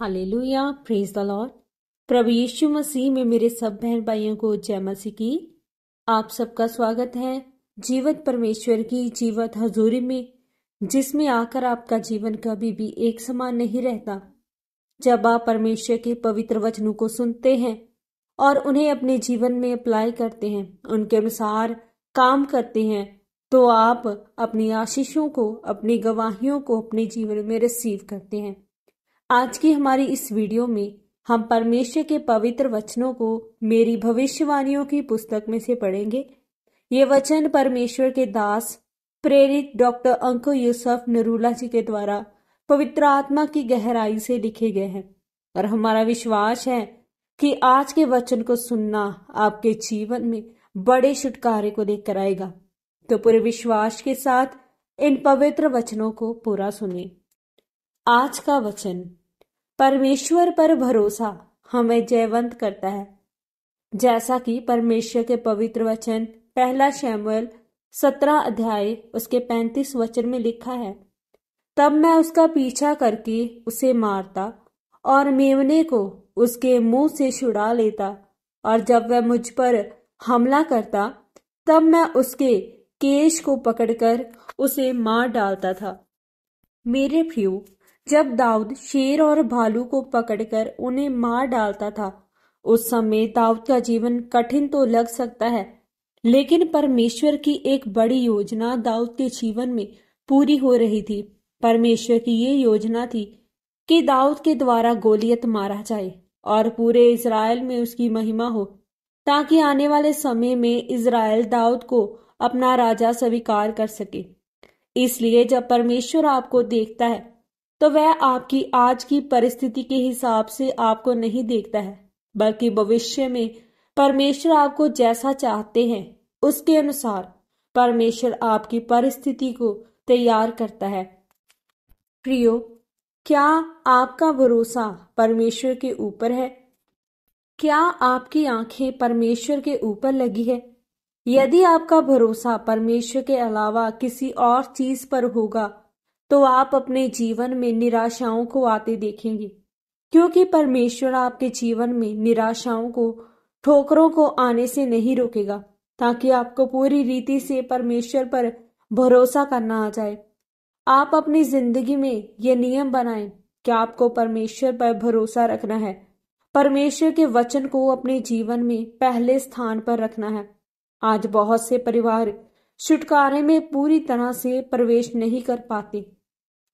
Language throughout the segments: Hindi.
Hallelujah, praise the lord. प्रभु यीशु मसीह में मेरे सब बहन भाइयों को जय मसीह की। आप सबका स्वागत है जीवत परमेश्वर की जीवत हजूरी में, जिसमें आकर आपका जीवन कभी भी एक समान नहीं रहता। जब आप परमेश्वर के पवित्र वचनों को सुनते हैं और उन्हें अपने जीवन में अप्लाई करते हैं, उनके अनुसार काम करते हैं, तो आप अपनी आशीषों को, अपनी गवाहियों को अपने जीवन में रिसीव करते हैं। आज की हमारी इस वीडियो में हम परमेश्वर के पवित्र वचनों को मेरी भविष्यवाणियों की पुस्तक में से पढ़ेंगे। ये वचन परमेश्वर के दास प्रेरित डॉक्टर अंकु यूसुफ नरूला जी के द्वारा पवित्र आत्मा की गहराई से लिखे गए हैं और हमारा विश्वास है कि आज के वचन को सुनना आपके जीवन में बड़े छुटकारे को लेकर आएगा। तो पूरे विश्वास के साथ इन पवित्र वचनों को पूरा सुने। आज का वचन, परमेश्वर पर भरोसा हमें जयवंत करता है। जैसा कि परमेश्वर के पवित्र वचन पहला शमूएल 17 अध्याय उसके 35 वचन में लिखा है, तब मैं उसका पीछा करके उसे मारता और मेमने को उसके मुंह से छुड़ा लेता, और जब वह मुझ पर हमला करता तब मैं उसके केश को पकड़कर उसे मार डालता था। मेरे प्रियो, जब दाऊद शेर और भालू को पकड़कर उन्हें मार डालता था, उस समय दाऊद का जीवन कठिन तो लग सकता है, लेकिन परमेश्वर की एक बड़ी योजना दाऊद के जीवन में पूरी हो रही थी। परमेश्वर की ये योजना थी कि दाऊद के द्वारा गोलियत मारा जाए और पूरे इज़राइल में उसकी महिमा हो, ताकि आने वाले समय में इज़राइल दाऊद को अपना राजा स्वीकार कर सके। इसलिए जब परमेश्वर आपको देखता है तो वह आपकी आज की परिस्थिति के हिसाब से आपको नहीं देखता है, बल्कि भविष्य में परमेश्वर आपको जैसा चाहते हैं उसके अनुसार परमेश्वर आपकी परिस्थिति को तैयार करता है। प्रियो, क्या आपका भरोसा परमेश्वर के ऊपर है? क्या आपकी आंखें परमेश्वर के ऊपर लगी है? यदि आपका भरोसा परमेश्वर के अलावा किसी और चीज पर होगा तो आप अपने जीवन में निराशाओं को आते देखेंगे, क्योंकि परमेश्वर आपके जीवन में निराशाओं को, ठोकरों को आने से नहीं रोकेगा, ताकि आपको पूरी रीति से परमेश्वर पर भरोसा करना आ जाए। आप अपनी जिंदगी में ये नियम बनाएं कि आपको परमेश्वर पर भरोसा रखना है, परमेश्वर के वचन को अपने जीवन में पहले स्थान पर रखना है। आज बहुत से परिवार छुटकारे में पूरी तरह से प्रवेश नहीं कर पाते,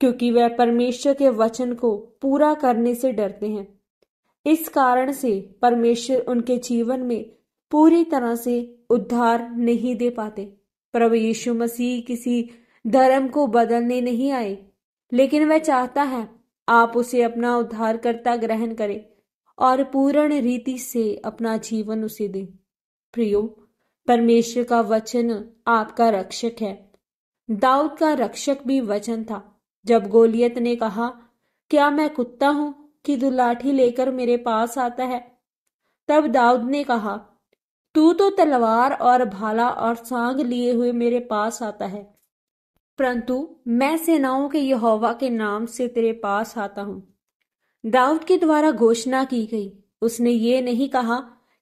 क्योंकि वह परमेश्वर के वचन को पूरा करने से डरते हैं। इस कारण से परमेश्वर उनके जीवन में पूरी तरह से उद्धार नहीं दे पाते। प्रभु यीशु मसीह किसी धर्म को बदलने नहीं आए, लेकिन वह चाहता है आप उसे अपना उद्धारकर्ता ग्रहण करें और पूर्ण रीति से अपना जीवन उसे दें। प्रियो, परमेश्वर का वचन आपका रक्षक है। दाऊद का रक्षक भी वचन था। जब गोलियत ने कहा, क्या मैं कुत्ता हूं कि तू लाठी लेकर मेरे पास आता है, तब दाऊद ने कहा, तू तो तलवार और भाला और सांग लिए हुए मेरे पास आता है, परंतु मैं सेनाओं के यहोवा के नाम से तेरे पास आता हूं। दाऊद के द्वारा घोषणा की गई। उसने ये नहीं कहा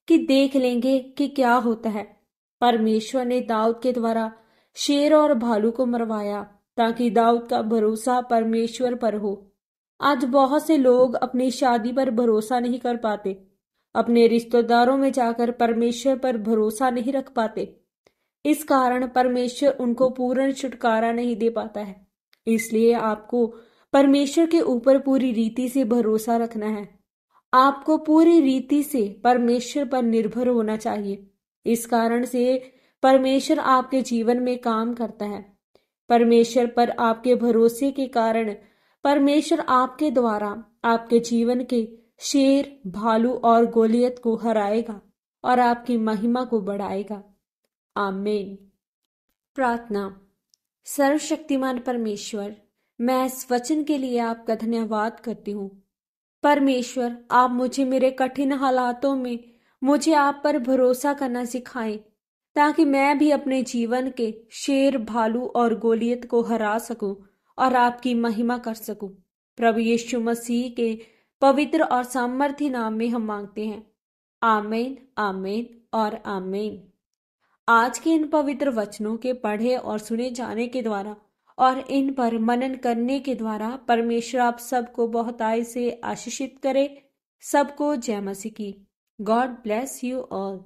कि देख लेंगे कि क्या होता है। परमेश्वर ने दाऊद के द्वारा शेर और भालू को मरवाया, ताकि दाऊद का भरोसा परमेश्वर पर हो। आज बहुत से लोग अपनी शादी पर भरोसा नहीं कर पाते, अपने रिश्तेदारों में जाकर परमेश्वर पर भरोसा नहीं रख पाते। इस कारण परमेश्वर उनको पूर्ण छुटकारा नहीं दे पाता है। इसलिए आपको परमेश्वर के ऊपर पूरी रीति से भरोसा रखना है। आपको पूरी रीति से परमेश्वर पर निर्भर होना चाहिए। इस कारण से परमेश्वर आपके जीवन में काम करता है। परमेश्वर पर आपके भरोसे के कारण परमेश्वर आपके द्वारा आपके जीवन के शेर, भालू और गोलियत को हराएगा और आपकी महिमा को बढ़ाएगा। आमीन। प्रार्थना। सर्वशक्तिमान परमेश्वर, मैं इस वचन के लिए आपका धन्यवाद करती हूँ। परमेश्वर, आप मुझे मेरे कठिन हालातों में मुझे आप पर भरोसा करना सिखाएं, ताकि मैं भी अपने जीवन के शेर, भालू और गोलियत को हरा सकूं और आपकी महिमा कर सकूं। प्रभु यीशु मसीह के पवित्र और सामर्थी नाम में हम मांगते हैं। आमीन, आमीन और आमीन। आज के इन पवित्र वचनों के पढ़े और सुने जाने के द्वारा और इन पर मनन करने के द्वारा परमेश्वर आप सबको बहुतायत से आशीषित करे। सबको जय मसीह की। God bless you all.